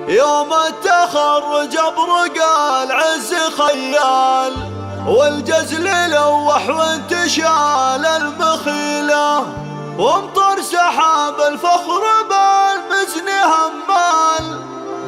يوم التخرج ابرق العز خيال، والجزل لوح وانتشال المخيلة، وامطر سحاب الفخر بالمزن همال،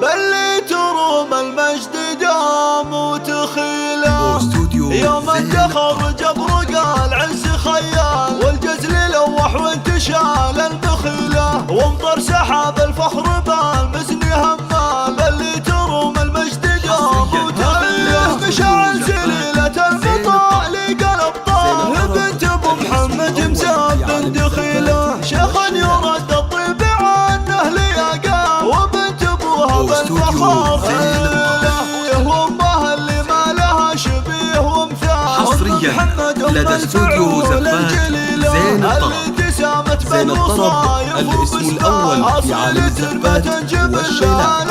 بل تروم المجد دام وتخيله. يوم التخرج ابرق العز خيال، والجزل لوح وانتشال المخيلة، وامطر سحاب الفخر بالمزن همال، بل تروم المجد دام وتخيله. مشعل سليلة المطالق الابطال، بنت ابو محمد مزاب دخيله، شيخ يرد الطيب عنه لياقاه، وبنت ابوها بالفخر خيله، وامها اللي ما لها شبيه ومثال، حصريا لدى استوديو زفات زين الطرب. زين الطرب الاسم الأول في عالم الزفات والشيلات.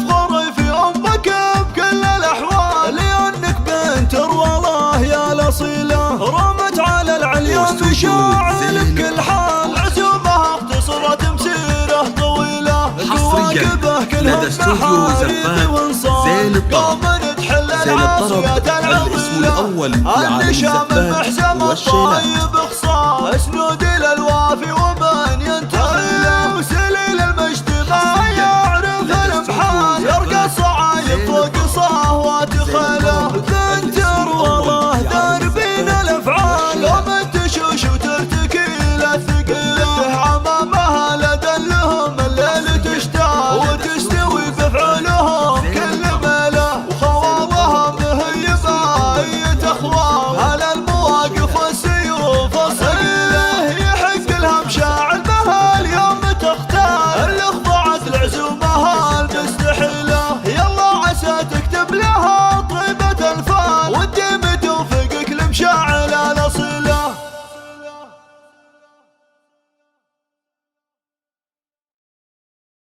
افخري في امك بكل الاحوال، لانك بنت والله يا الاصيله، رمت على العليا مشاعل بكل حال، عزومها اختصرت مسيره طويله، حصريا لدى استوديو زفات زين الطرب. زين الطرب الاسم الأول في عالم الزفات والشيلات. اسنود للوافي ومن ينتهي، وسليل المجد ما يعرف الامحال، يرقى الصعايب فوق صهوات خيله، بنت والله داربين الافعال، ومن تشوش وترتكي الثقيله، عمامها لدلهم الليل تشتاق، وتستوي بفعلهم كل ميله، وخواضها مهيبه هي تخوى على المواقف والسيوف الصقيله، يحق لها مشاعل بها اليوم تختار، اللي خضعت العزوم